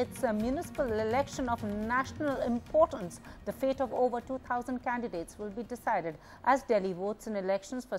it's a municipal election of national importance. The fate of over 2,000 candidates will be decided as Delhi votes in elections for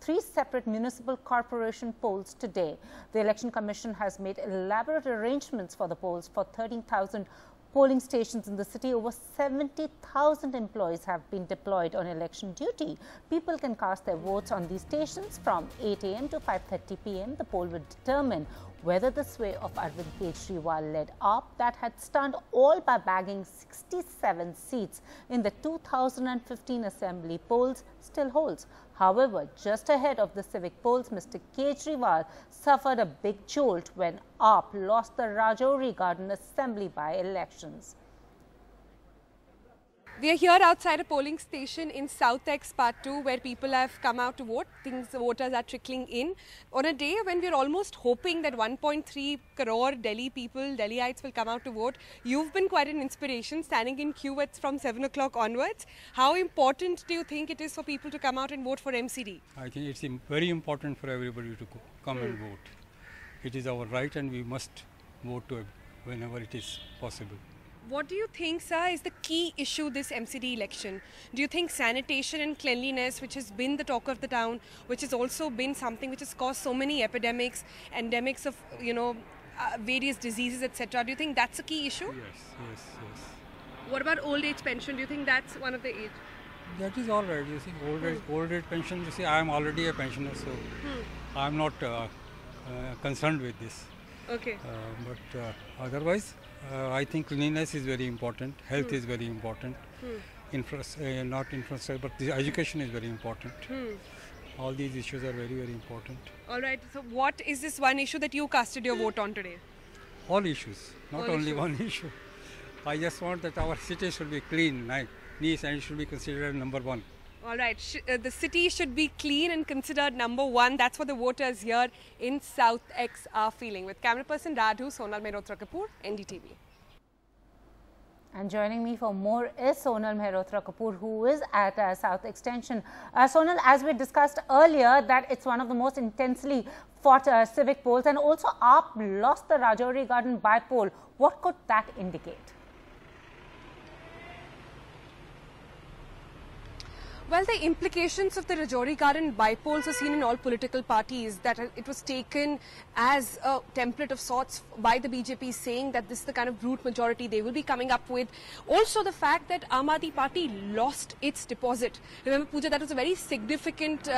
3 separate municipal corporation polls today. The Election Commission has made elaborate arrangements for the polls for 13,000 polling stations in the city. Over 70,000 employees have been deployed on election duty. People can cast their votes on these stations from 8 a.m. to 5:30 p.m. The poll will determine whether the sway of Arvind Kejriwal-led AAP that had stunned all by bagging 67 seats in the 2015 assembly polls still holds. However, just ahead of the civic polls, Mr. Kejriwal suffered a big jolt when AAP lost the Rajouri Garden Assembly by-elections. We are here outside a polling station in South X Part 2 where people have come out to vote. Voters are trickling in on a day when we are almost hoping that 1.3 crore Delhi people, Delhiites will come out to vote. You've been quite an inspiration, standing in queue from 7 o'clock onwards. How important do you think it is for people to come out and vote for MCD? I think it's very important for everybody to come and vote. It is our right and we must vote whenever it is possible. What do you think, sir, is the key issue this MCD election? Do you think sanitation and cleanliness, which has been the talk of the town, which has also been something which has caused so many epidemics, endemics of, various diseases, etc. Do you think that's a key issue? Yes. What about old age pension? Do you think that's one of the age? That is all right. You see, old age pension, you see, I am already a pensioner, so I am not concerned with this. Okay. But otherwise, I think cleanliness is very important, health is very important, not infrastructure, but the education is very important. All these issues are very, very important. All right, so what is this one issue that you casted your vote on today? All issues, not All only issues. one issue. I just want that our city should be clean, nice, and it should be considered number one. All right, the city should be clean and considered number one. That's what the voters here in South X are feeling. With camera person Radhu, Sonal Mehrotra Kapoor, NDTV. And joining me for more is Sonal Mehrotra Kapoor, who is at South Extension. Sonal, as we discussed earlier, that it's one of the most intensely fought civic polls, and also AAP lost the Rajouri Garden by-poll. What could that indicate? Well, the implications of the Rajouri Garden by-polls are seen in all political parties, that it was taken as a template of sorts by the BJP, saying that this is the kind of brute majority they will be coming up with. Also, the fact that Aam Aadmi Party lost its deposit. Remember, Pooja, that was a very significant,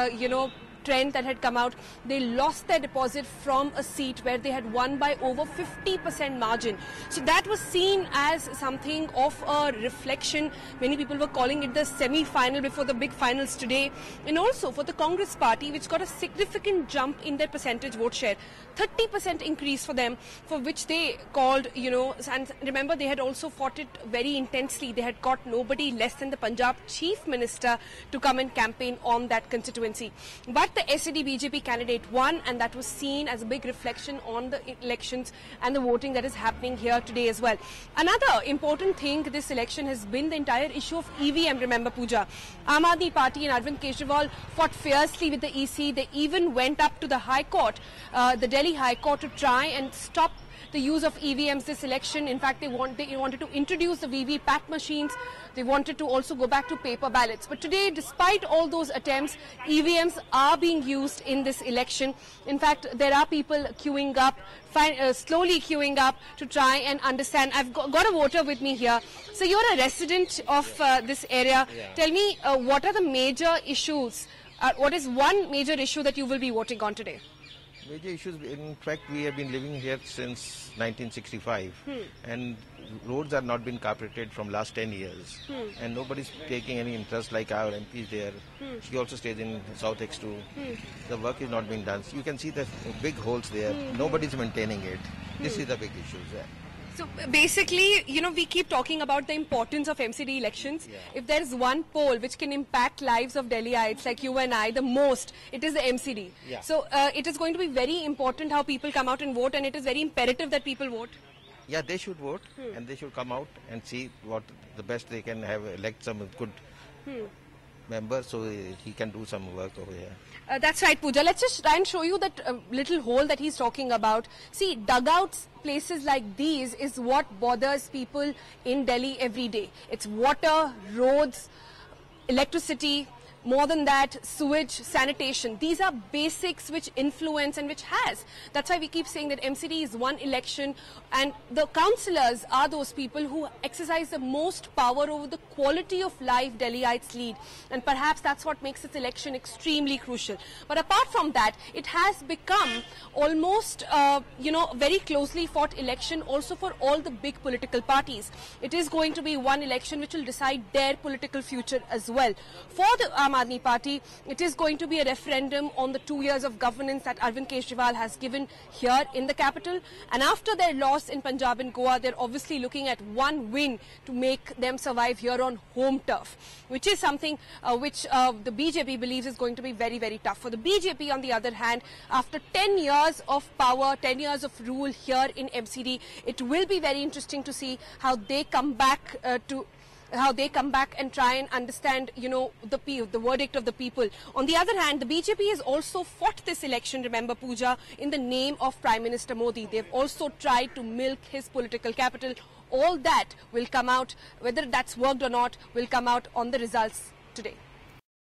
trend that had come out. They lost their deposit from a seat where they had won by over 50% margin. So that was seen as something of a reflection. Many people were calling it the semi-final before the big finals today. And also for the Congress party, which got a significant jump in their percentage vote share. 30% increase for them, for which they called, and remember, they had also fought it very intensely. They had got nobody less than the Punjab Chief Minister to come and campaign on that constituency. But the SED BJP candidate won, and that was seen as a big reflection on the elections and the voting that is happening here today as well. Another important thing this election has been the entire issue of EVM, remember, Pooja. Aam Aadmi Party and Arvind Kejriwal fought fiercely with the EC. They even went up to the High Court, the Delhi High Court, to try and stop the use of EVMs this election. In fact, they wanted to introduce the VVPAT machines. They wanted to also go back to paper ballots. But today, despite all those attempts, EVMs are being used in this election. In fact, there are people queuing up, slowly queuing up to try and understand. I've got a voter with me here. So you're a resident of this area. Yeah. Tell me, what are the major issues? What is one major issue that you will be voting on today? Major issues, in fact, we have been living here since 1965 and roads have not been carpeted from last 10 years and nobody's taking any interest, like our MP is there. She also stays in South X2. The work is not being done. So you can see the big holes there. Nobody's maintaining it. This is the big issue there. So basically, we keep talking about the importance of MCD elections. Yeah. If there is one poll which can impact lives of Delhiites like you and I the most, it is the MCD. Yeah. So it is going to be very important how people come out and vote, and it is very imperative that people vote. Yeah, they should vote and they should come out and see what the best they can have, elect some good member, so he can do some work over here. That's right, Pooja. Let's just try and show you that little hole that he's talking about. See, dugouts, places like these is what bothers people in Delhi every day. It's water, roads, electricity, more than that, sewage, sanitation. These are basics which influence and which has. That's why we keep saying that MCD is one election, and the councillors are those people who exercise the most power over the quality of life Delhiites lead. And perhaps that's what makes this election extremely crucial. But apart from that, it has become almost, very closely fought election also for all the big political parties. It is going to be one election which will decide their political future as well. For the Aam Aadmi Party, it is going to be a referendum on the 2 years of governance that Arvind Kejriwal has given here in the capital. And after their loss in Punjab and Goa, they're obviously looking at one win to make them survive here on home turf, which is something which the BJP believes is going to be very, very tough. For the BJP, on the other hand, after 10 years of power, 10 years of rule here in MCD, it will be very interesting to see how they come back and try and understand, the verdict of the people. On the other hand, the BJP has also fought this election, remember, Pooja, in the name of Prime Minister Modi. They've also tried to milk his political capital. All that will come out, whether that's worked or not, will come out on the results today.